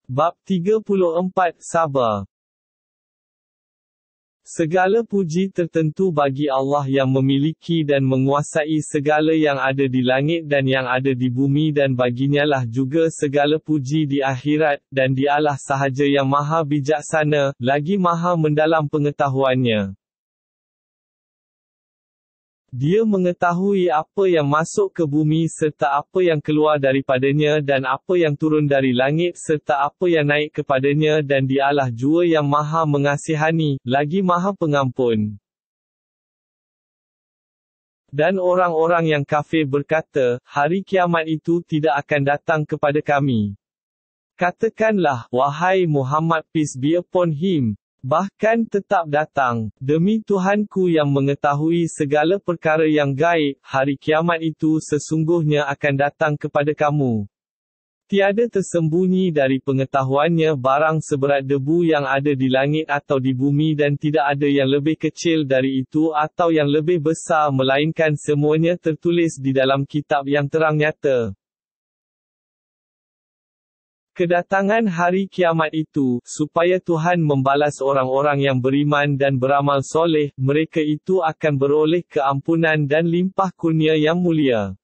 Bab 34 Sabar. Segala puji tertentu bagi Allah yang memiliki dan menguasai segala yang ada di langit dan yang ada di bumi, dan baginyalah juga segala puji di akhirat, dan Dialah sahaja yang maha bijaksana, lagi maha mendalam pengetahuannya. Dia mengetahui apa yang masuk ke bumi serta apa yang keluar daripadanya, dan apa yang turun dari langit serta apa yang naik kepadanya, dan Dialah jua yang maha mengasihani, lagi maha pengampun. Dan orang-orang yang kafir berkata, hari kiamat itu tidak akan datang kepada kami. Katakanlah, wahai Muhammad, peace be upon him, bahkan tetap datang, demi Tuhanku yang mengetahui segala perkara yang gaib, hari kiamat itu sesungguhnya akan datang kepada kamu. Tiada tersembunyi dari pengetahuannya barang seberat debu yang ada di langit atau di bumi, dan tidak ada yang lebih kecil dari itu atau yang lebih besar, melainkan semuanya tertulis di dalam kitab yang terang nyata. Kedatangan hari kiamat itu, supaya Tuhan membalas orang-orang yang beriman dan beramal soleh, mereka itu akan beroleh keampunan dan limpah kurnia yang mulia.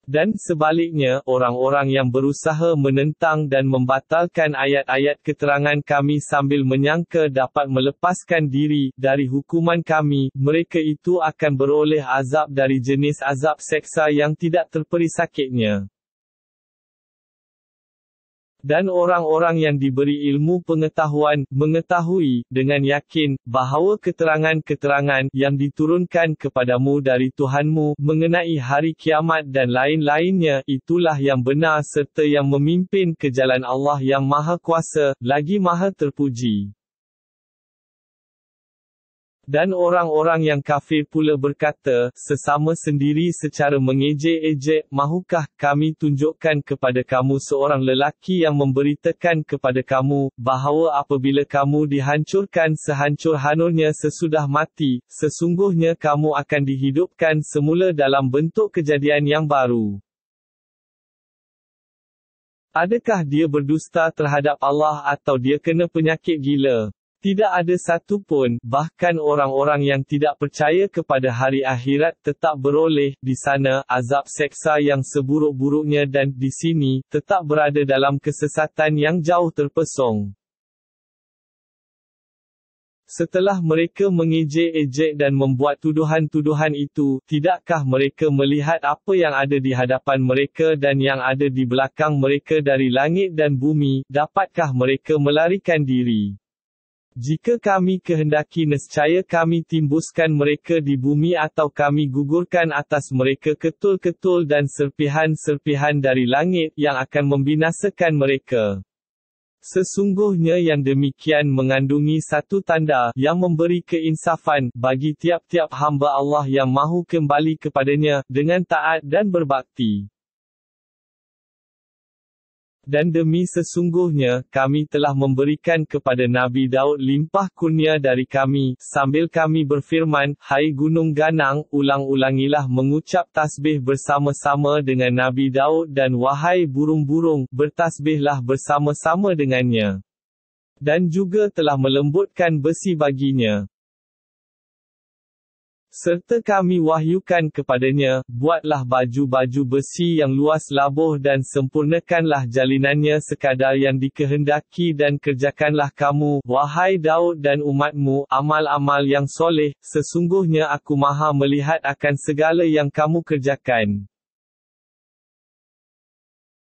Dan sebaliknya, orang-orang yang berusaha menentang dan membatalkan ayat-ayat keterangan kami sambil menyangka dapat melepaskan diri dari hukuman kami, mereka itu akan beroleh azab dari jenis azab seksa yang tidak terperi sakitnya. Dan orang-orang yang diberi ilmu pengetahuan, mengetahui, dengan yakin, bahawa keterangan-keterangan, yang diturunkan kepadamu dari Tuhanmu, mengenai hari kiamat dan lain-lainnya, itulah yang benar serta yang memimpin ke jalan Allah yang Maha Kuasa, lagi Maha Terpuji. Dan orang-orang yang kafir pula berkata, sesama sendiri secara mengejek-ejek, mahukah kami tunjukkan kepada kamu seorang lelaki yang memberitakan kepada kamu, bahawa apabila kamu dihancurkan sehancur-hanurnya sesudah mati, sesungguhnya kamu akan dihidupkan semula dalam bentuk kejadian yang baru. Adakah dia berdusta terhadap Allah atau dia kena penyakit gila? Tidak ada satu pun, bahkan orang-orang yang tidak percaya kepada hari akhirat tetap beroleh, di sana, azab seksa yang seburuk-buruknya, dan, di sini, tetap berada dalam kesesatan yang jauh terpesong. Setelah mereka mengejek-ejek dan membuat tuduhan-tuduhan itu, tidakkah mereka melihat apa yang ada di hadapan mereka dan yang ada di belakang mereka dari langit dan bumi? Dapatkah mereka melarikan diri? Jika kami kehendaki, nescaya kami timbuskan mereka di bumi, atau kami gugurkan atas mereka ketul-ketul dan serpihan-serpihan dari langit, yang akan membinasakan mereka. Sesungguhnya yang demikian mengandungi satu tanda, yang memberi keinsafan, bagi tiap-tiap hamba Allah yang mahu kembali kepadanya, dengan taat dan berbakti. Dan demi sesungguhnya, kami telah memberikan kepada Nabi Daud limpah kurnia dari kami, sambil kami berfirman, hai gunung ganang, ulang-ulangilah mengucap tasbih bersama-sama dengan Nabi Daud, dan wahai burung-burung, bertasbihlah bersama-sama dengannya. Dan juga telah melembutkan besi baginya. Serta kami wahyukan kepadanya, buatlah baju-baju besi yang luas labuh dan sempurnakanlah jalinannya sekadar yang dikehendaki, dan kerjakanlah kamu, wahai Daud dan umatmu, amal-amal yang soleh, sesungguhnya aku maha melihat akan segala yang kamu kerjakan.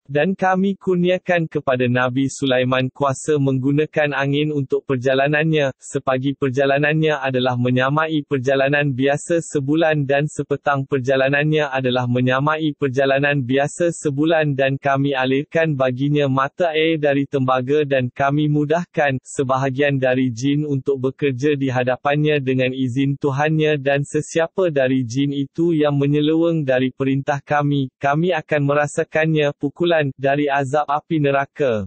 Dan kami kurniakan kepada Nabi Sulaiman kuasa menggunakan angin untuk perjalanannya, sepagi perjalanannya adalah menyamai perjalanan biasa sebulan, dan sepetang perjalanannya adalah menyamai perjalanan biasa sebulan, dan kami alirkan baginya mata air dari tembaga, dan kami mudahkan sebahagian dari jin untuk bekerja di hadapannya dengan izin Tuhannya, dan sesiapa dari jin itu yang menyeleweng dari perintah kami, kami akan merasakannya pukulan dari azab api neraka.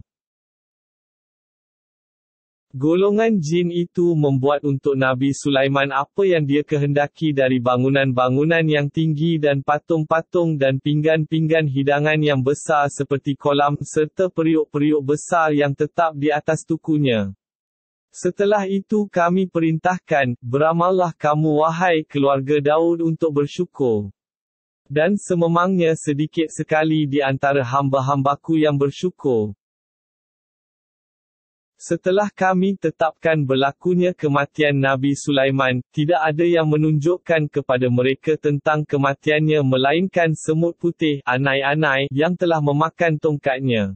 Golongan jin itu membuat untuk Nabi Sulaiman apa yang dia kehendaki dari bangunan-bangunan yang tinggi dan patung-patung dan pinggan-pinggan hidangan yang besar seperti kolam serta periuk-periuk besar yang tetap di atas tukunya. Setelah itu kami perintahkan, beramallah kamu wahai keluarga Daud untuk bersyukur. Dan sememangnya sedikit sekali di antara hamba-hambaku yang bersyukur. Setelah kami tetapkan berlakunya kematian Nabi Sulaiman, tidak ada yang menunjukkan kepada mereka tentang kematiannya melainkan semut putih, anai-anai, yang telah memakan tongkatnya.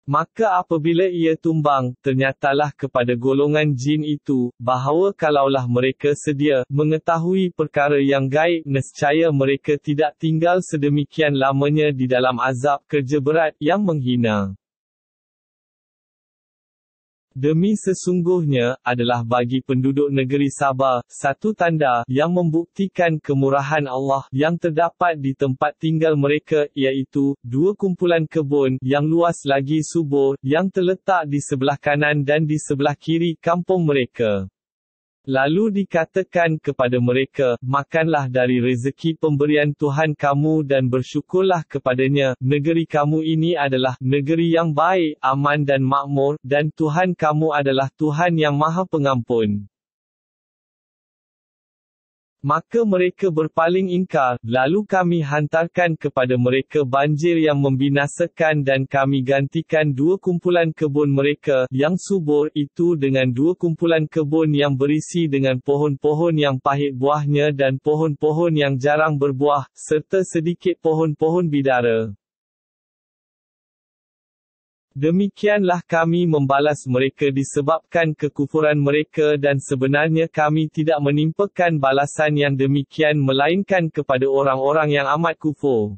Maka apabila ia tumbang, ternyatalah kepada golongan jin itu, bahawa kalaulah mereka sedia mengetahui perkara yang gaib, nescaya mereka tidak tinggal sedemikian lamanya di dalam azab kerja berat yang menghina. Demi sesungguhnya, adalah bagi penduduk negeri Sabah, satu tanda, yang membuktikan kemurahan Allah, yang terdapat di tempat tinggal mereka, iaitu, dua kumpulan kebun, yang luas lagi subur, yang terletak di sebelah kanan dan di sebelah kiri kampung mereka. Lalu dikatakan kepada mereka, makanlah dari rezeki pemberian Tuhan kamu dan bersyukurlah kepadanya, negeri kamu ini adalah negeri yang baik, aman dan makmur, dan Tuhan kamu adalah Tuhan yang Maha Pengampun. Maka mereka berpaling ingkar, lalu kami hantarkan kepada mereka banjir yang membinasakan dan kami gantikan dua kumpulan kebun mereka, yang subur itu dengan dua kumpulan kebun yang berisi dengan pohon-pohon yang pahit buahnya dan pohon-pohon yang jarang berbuah, serta sedikit pohon-pohon bidara. Demikianlah kami membalas mereka disebabkan kekufuran mereka dan sebenarnya kami tidak menimpakan balasan yang demikian melainkan kepada orang-orang yang amat kufur.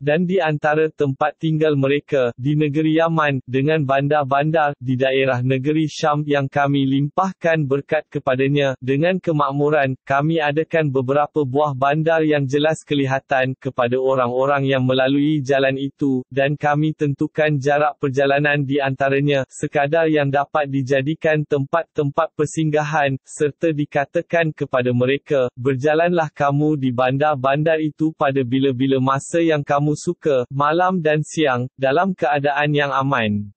Dan di antara tempat tinggal mereka, di negeri Yaman, dengan bandar-bandar, di daerah negeri Syam yang kami limpahkan berkat kepadanya, dengan kemakmuran, kami adakan beberapa buah bandar yang jelas kelihatan, kepada orang-orang yang melalui jalan itu, dan kami tentukan jarak perjalanan di antaranya, sekadar yang dapat dijadikan tempat-tempat persinggahan, serta dikatakan kepada mereka, berjalanlah kamu di bandar-bandar itu pada bila-bila masa yang kamu suka, malam dan siang, dalam keadaan yang aman.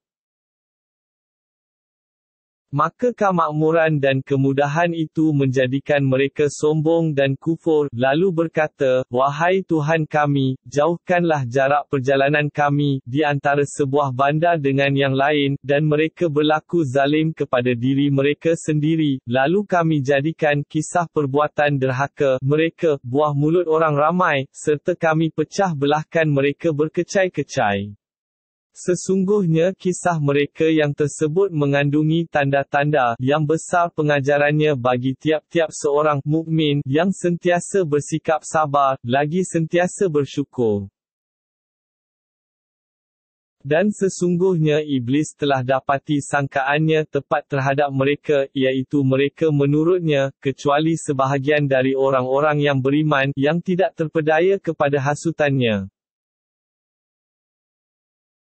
Maka kemakmuran dan kemudahan itu menjadikan mereka sombong dan kufur, lalu berkata, wahai Tuhan kami, jauhkanlah jarak perjalanan kami, di antara sebuah bandar dengan yang lain, dan mereka berlaku zalim kepada diri mereka sendiri, lalu kami jadikan kisah perbuatan derhaka, mereka, buah mulut orang ramai, serta kami pecah belahkan mereka berkecai-kecai. Sesungguhnya kisah mereka yang tersebut mengandungi tanda-tanda yang besar pengajarannya bagi tiap-tiap seorang mukmin yang sentiasa bersikap sabar, lagi sentiasa bersyukur. Dan sesungguhnya iblis telah dapati sangkaannya tepat terhadap mereka, iaitu mereka menurutnya, kecuali sebahagian dari orang-orang yang beriman, yang tidak terpedaya kepada hasutannya.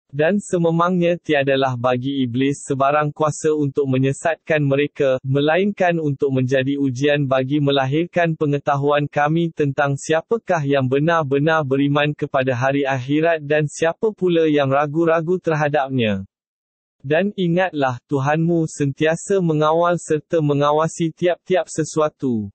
Dan sememangnya tiadalah bagi iblis sebarang kuasa untuk menyesatkan mereka, melainkan untuk menjadi ujian bagi melahirkan pengetahuan kami tentang siapakah yang benar-benar beriman kepada hari akhirat dan siapa pula yang ragu-ragu terhadapnya. Dan ingatlah, Tuhanmu sentiasa mengawal serta mengawasi tiap-tiap sesuatu.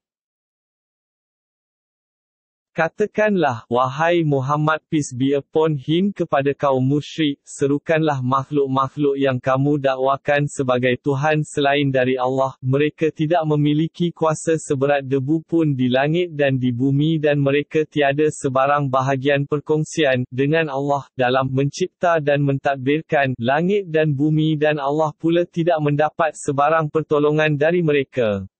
Katakanlah, wahai Muhammad peace be upon him kepada kaum musyrik, serukanlah makhluk-makhluk yang kamu dakwakan sebagai Tuhan selain dari Allah, mereka tidak memiliki kuasa seberat debu pun di langit dan di bumi dan mereka tiada sebarang bahagian perkongsian dengan Allah dalam mencipta dan mentadbirkan langit dan bumi dan Allah pula tidak mendapat sebarang pertolongan dari mereka.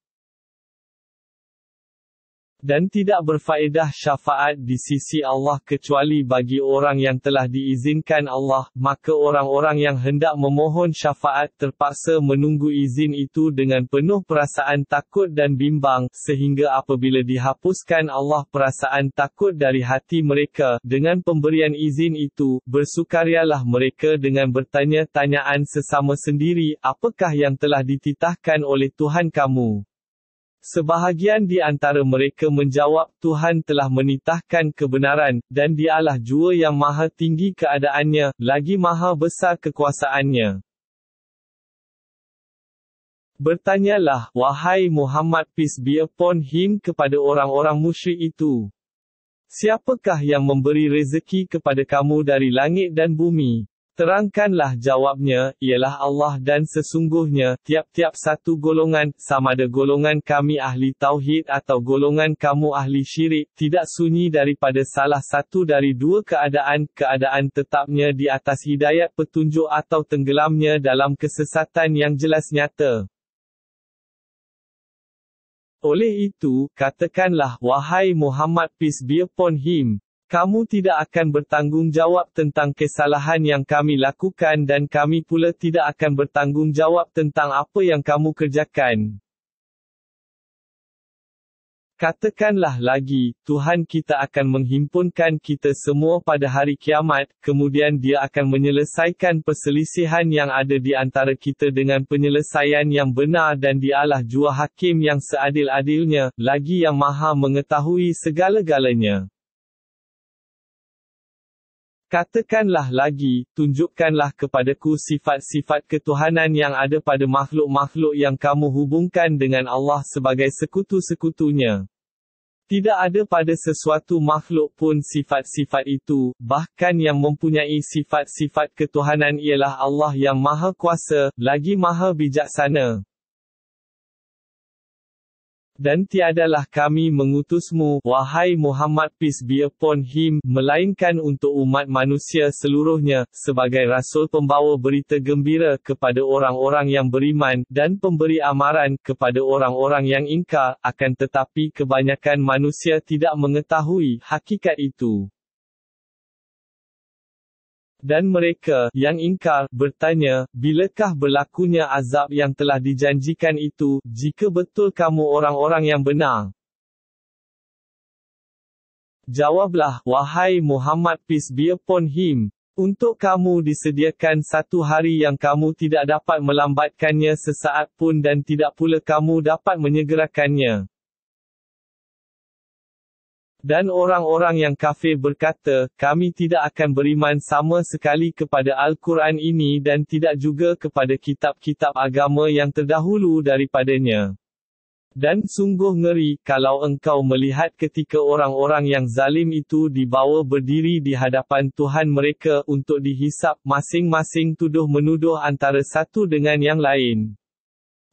Dan tidak berfaedah syafaat di sisi Allah kecuali bagi orang yang telah diizinkan Allah, maka orang-orang yang hendak memohon syafaat terpaksa menunggu izin itu dengan penuh perasaan takut dan bimbang, sehingga apabila dihapuskan Allah perasaan takut dari hati mereka, dengan pemberian izin itu, bersukarialah mereka dengan bertanya-tanyaan sesama sendiri, apakah yang telah dititahkan oleh Tuhan kamu? Sebahagian di antara mereka menjawab, Tuhan telah menitahkan kebenaran, dan Dialah jua yang maha tinggi keadaannya, lagi maha besar kekuasaannya. Bertanyalah, wahai Muhammad peace be upon him kepada orang-orang musyrik itu. Siapakah yang memberi rezeki kepada kamu dari langit dan bumi? Terangkanlah jawabnya, ialah Allah dan sesungguhnya, tiap-tiap satu golongan, samada golongan kami ahli tauhid atau golongan kamu ahli syirik, tidak sunyi daripada salah satu dari dua keadaan tetapnya di atas hidayat petunjuk atau tenggelamnya dalam kesesatan yang jelas nyata. Oleh itu, katakanlah, wahai Muhammad peace be upon him, kamu tidak akan bertanggungjawab tentang kesalahan yang kami lakukan dan kami pula tidak akan bertanggungjawab tentang apa yang kamu kerjakan. Katakanlah lagi, Tuhan kita akan menghimpunkan kita semua pada hari kiamat, kemudian Dia akan menyelesaikan perselisihan yang ada di antara kita dengan penyelesaian yang benar dan Dialah jua hakim yang seadil-adilnya, lagi yang maha mengetahui segala-galanya. Katakanlah lagi, tunjukkanlah kepadaku sifat-sifat ketuhanan yang ada pada makhluk-makhluk yang kamu hubungkan dengan Allah sebagai sekutu-sekutunya. Tidak ada pada sesuatu makhluk pun sifat-sifat itu, bahkan yang mempunyai sifat-sifat ketuhanan ialah Allah yang maha kuasa, lagi maha bijaksana. Dan tiadalah kami mengutusmu, wahai Muhammad peace be upon him, melainkan untuk umat manusia seluruhnya, sebagai rasul pembawa berita gembira kepada orang-orang yang beriman, dan pemberi amaran kepada orang-orang yang ingkar, akan tetapi kebanyakan manusia tidak mengetahui hakikat itu. Dan mereka, yang ingkar, bertanya, bilakah berlakunya azab yang telah dijanjikan itu, jika betul kamu orang-orang yang benar? Jawablah, wahai Muhammad peace be upon him, untuk kamu disediakan satu hari yang kamu tidak dapat melambatkannya sesaat pun dan tidak pula kamu dapat menyegerakannya. Dan orang-orang yang kafir berkata, kami tidak akan beriman sama sekali kepada Al-Quran ini dan tidak juga kepada kitab-kitab agama yang terdahulu daripadanya. Dan sungguh ngeri, kalau engkau melihat ketika orang-orang yang zalim itu dibawa berdiri di hadapan Tuhan mereka untuk dihisap, masing-masing tuduh-menuduh antara satu dengan yang lain.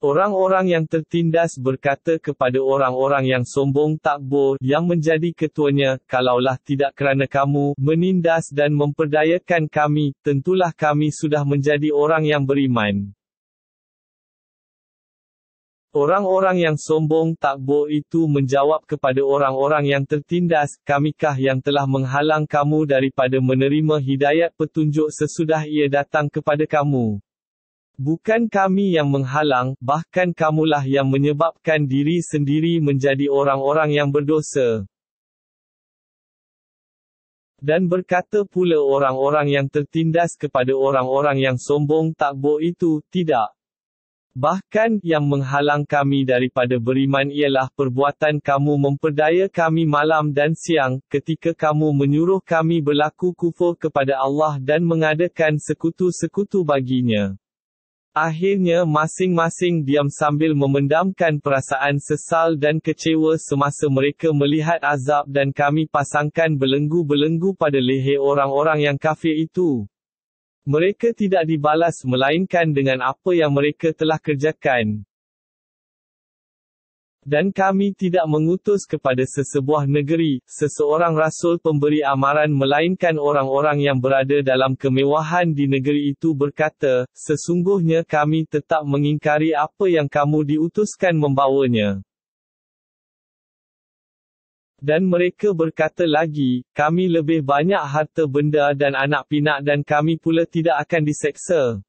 Orang-orang yang tertindas berkata kepada orang-orang yang sombong takbur, yang menjadi ketuanya, kalaulah tidak kerana kamu menindas dan memperdayakan kami, tentulah kami sudah menjadi orang yang beriman. Orang-orang yang sombong takbur itu menjawab kepada orang-orang yang tertindas, kamikah yang telah menghalang kamu daripada menerima hidayat petunjuk sesudah ia datang kepada kamu? Bukan kami yang menghalang, bahkan kamulah yang menyebabkan diri sendiri menjadi orang-orang yang berdosa. Dan berkata pula orang-orang yang tertindas kepada orang-orang yang sombong takbur itu, tidak. Bahkan, yang menghalang kami daripada beriman ialah perbuatan kamu memperdaya kami malam dan siang, ketika kamu menyuruh kami berlaku kufur kepada Allah dan mengadakan sekutu-sekutu baginya. Akhirnya masing-masing diam sambil memendamkan perasaan sesal dan kecewa semasa mereka melihat azab dan kami pasangkan belenggu-belenggu pada leher orang-orang yang kafir itu. Mereka tidak dibalas melainkan dengan apa yang mereka telah kerjakan. Dan kami tidak mengutus kepada sesebuah negeri, seseorang rasul pemberi amaran melainkan orang-orang yang berada dalam kemewahan di negeri itu berkata, sesungguhnya kami tetap mengingkari apa yang kamu diutuskan membawanya. Dan mereka berkata lagi, kami lebih banyak harta benda dan anak pinak dan kami pula tidak akan diseksa.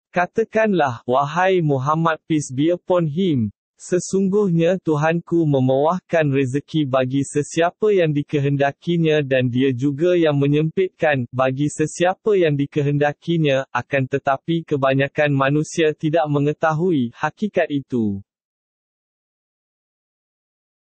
Katakanlah, wahai Muhammad peace be upon him, sesungguhnya Tuhanku memewahkan rezeki bagi sesiapa yang dikehendakinya dan dia juga yang menyempitkan, bagi sesiapa yang dikehendakinya, akan tetapi kebanyakan manusia tidak mengetahui hakikat itu.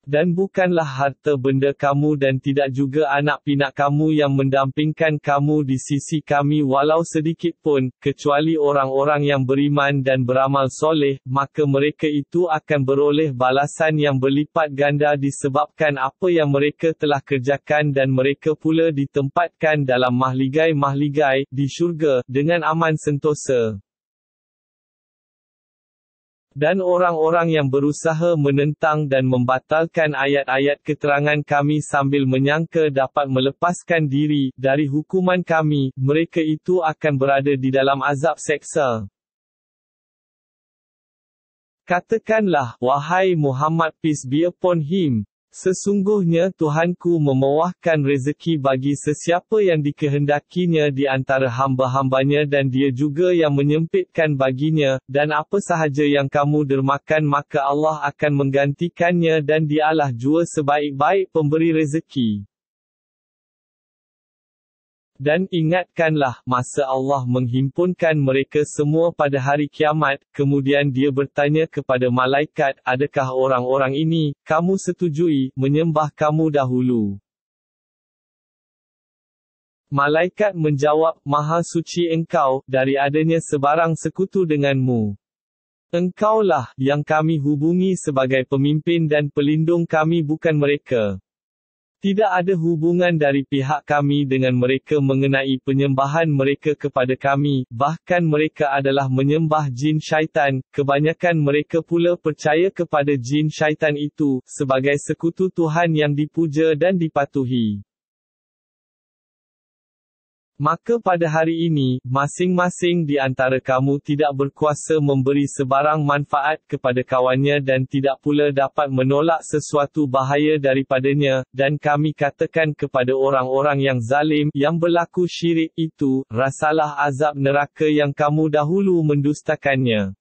Dan bukanlah harta benda kamu dan tidak juga anak pinak kamu yang mendampingkan kamu di sisi kami walau sedikit pun, kecuali orang-orang yang beriman dan beramal soleh, maka mereka itu akan beroleh balasan yang berlipat ganda disebabkan apa yang mereka telah kerjakan dan mereka pula ditempatkan dalam mahligai-mahligai, di syurga, dengan aman sentosa. Dan orang-orang yang berusaha menentang dan membatalkan ayat-ayat keterangan kami sambil menyangka dapat melepaskan diri dari hukuman kami, mereka itu akan berada di dalam azab seksa. Katakanlah, wahai Muhammad peace be upon him, sesungguhnya Tuhanku memewahkan rezeki bagi sesiapa yang dikehendakinya di antara hamba-hambanya dan dia juga yang menyempitkan baginya, dan apa sahaja yang kamu dermakan maka Allah akan menggantikannya dan dialah jua sebaik-baik pemberi rezeki. Dan ingatkanlah, masa Allah menghimpunkan mereka semua pada hari kiamat, kemudian dia bertanya kepada malaikat, adakah orang-orang ini, kamu setujui, menyembah kamu dahulu? Malaikat menjawab, Maha suci engkau, dari adanya sebarang sekutu denganmu. Engkaulah, yang kami hubungi sebagai pemimpin dan pelindung kami bukan mereka. Tidak ada hubungan dari pihak kami dengan mereka mengenai penyembahan mereka kepada kami, bahkan mereka adalah menyembah jin syaitan, kebanyakan mereka pula percaya kepada jin syaitan itu, sebagai sekutu Tuhan yang dipuja dan dipatuhi. Maka pada hari ini, masing-masing di antara kamu tidak berkuasa memberi sebarang manfaat kepada kawannya dan tidak pula dapat menolak sesuatu bahaya daripadanya, dan kami katakan kepada orang-orang yang zalim, yang berlaku syirik itu, rasalah azab neraka yang kamu dahulu mendustakannya.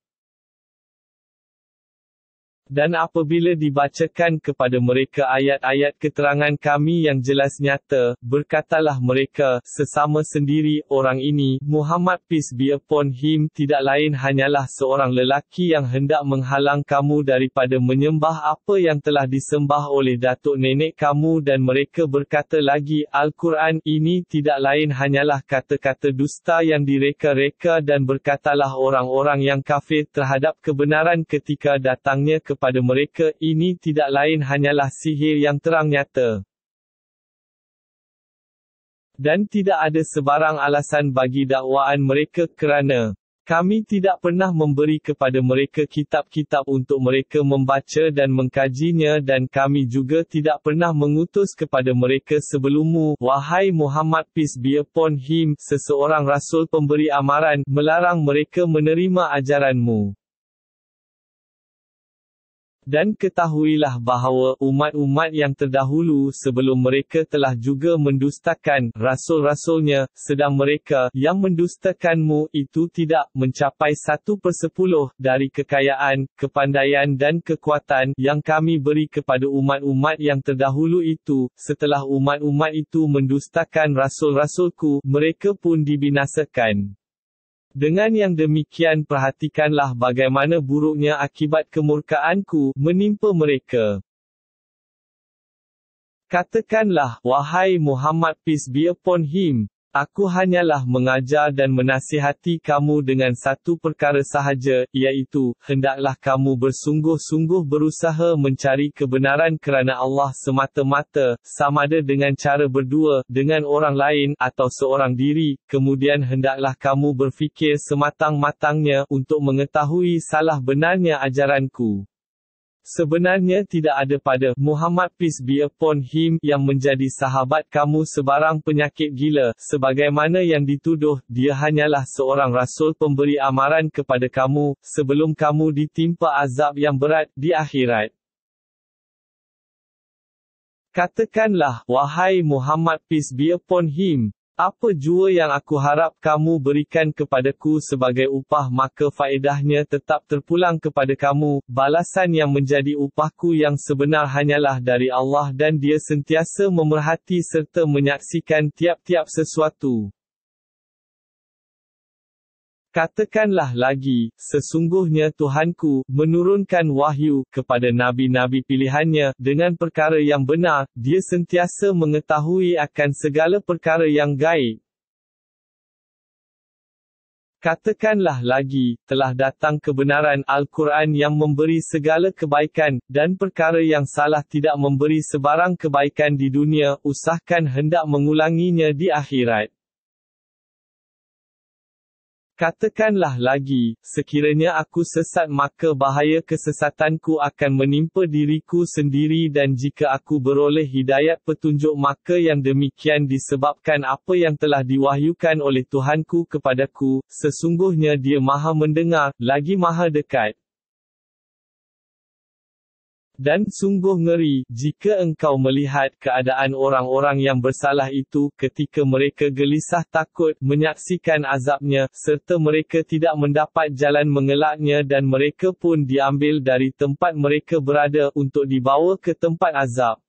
Dan apabila dibacakan kepada mereka ayat-ayat keterangan kami yang jelas nyata, berkatalah mereka, sesama sendiri, orang ini, Muhammad peace be upon him, tidak lain hanyalah seorang lelaki yang hendak menghalang kamu daripada menyembah apa yang telah disembah oleh datuk nenek kamu dan mereka berkata lagi, Al-Quran ini tidak lain hanyalah kata-kata dusta yang direka-reka dan berkatalah orang-orang yang kafir terhadap kebenaran ketika datangnya kepada mereka, ini tidak lain hanyalah sihir yang terang nyata. Dan tidak ada sebarang alasan bagi dakwaan mereka kerana kami tidak pernah memberi kepada mereka kitab-kitab untuk mereka membaca dan mengkajinya dan kami juga tidak pernah mengutus kepada mereka sebelummu, wahai Muhammad peace be upon him, seseorang rasul pemberi amaran, melarang mereka menerima ajaranmu. Dan ketahuilah bahawa umat-umat yang terdahulu sebelum mereka telah juga mendustakan rasul-rasulnya, sedang mereka yang mendustakanmu itu tidak mencapai 1/10 dari kekayaan, kepandaian dan kekuatan yang kami beri kepada umat-umat yang terdahulu itu. Setelah umat-umat itu mendustakan rasul-rasulku, mereka pun dibinasakan. Dengan yang demikian perhatikanlah bagaimana buruknya akibat kemurkaanku menimpa mereka. Katakanlah, wahai Muhammad peace be upon him, aku hanyalah mengajar dan menasihati kamu dengan satu perkara sahaja, iaitu, hendaklah kamu bersungguh-sungguh berusaha mencari kebenaran kerana Allah semata-mata, samada dengan cara berdua, dengan orang lain, atau seorang diri, kemudian hendaklah kamu berfikir sematang-matangnya, untuk mengetahui salah benarnya ajaranku. Sebenarnya tidak ada pada Muhammad peace be upon him yang menjadi sahabat kamu sebarang penyakit gila, sebagaimana yang dituduh, dia hanyalah seorang rasul pemberi amaran kepada kamu, sebelum kamu ditimpa azab yang berat di akhirat. Katakanlah, wahai Muhammad peace be upon him, apa jua yang aku harap kamu berikan kepadaku sebagai upah maka faedahnya tetap terpulang kepada kamu, balasan yang menjadi upahku yang sebenar hanyalah dari Allah dan Dia sentiasa memerhati serta menyaksikan tiap-tiap sesuatu. Katakanlah lagi, sesungguhnya Tuhanku menurunkan wahyu kepada nabi-nabi pilihannya dengan perkara yang benar, Dia sentiasa mengetahui akan segala perkara yang gaib. Katakanlah lagi, telah datang kebenaran Al-Quran yang memberi segala kebaikan, dan perkara yang salah tidak memberi sebarang kebaikan di dunia, usahakan hendak mengulanginya di akhirat. Katakanlah lagi, sekiranya aku sesat maka bahaya kesesatanku akan menimpa diriku sendiri dan jika aku beroleh hidayat petunjuk maka yang demikian disebabkan apa yang telah diwahyukan oleh Tuhanku kepadaku, sesungguhnya Dia Maha mendengar, lagi Maha dekat. Dan sungguh ngeri, jika engkau melihat keadaan orang-orang yang bersalah itu, ketika mereka gelisah takut, menyaksikan azabnya, serta mereka tidak mendapat jalan mengelaknya dan mereka pun diambil dari tempat mereka berada, untuk dibawa ke tempat azab.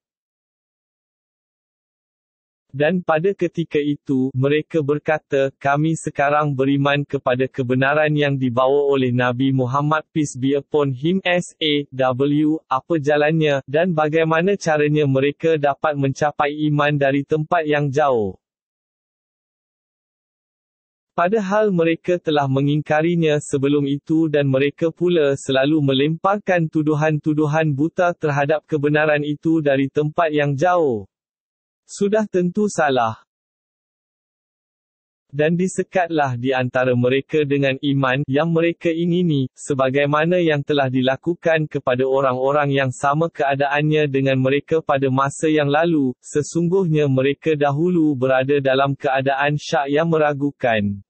Dan pada ketika itu, mereka berkata, kami sekarang beriman kepada kebenaran yang dibawa oleh Nabi Muhammad peace be upon him SAW, apa jalannya, dan bagaimana caranya mereka dapat mencapai iman dari tempat yang jauh. Padahal mereka telah mengingkarinya sebelum itu dan mereka pula selalu melemparkan tuduhan-tuduhan buta terhadap kebenaran itu dari tempat yang jauh. Sudah tentu salah. Dan disekatlah di antara mereka dengan iman yang mereka ingini, sebagaimana yang telah dilakukan kepada orang-orang yang sama keadaannya dengan mereka pada masa yang lalu, sesungguhnya mereka dahulu berada dalam keadaan syak yang meragukan.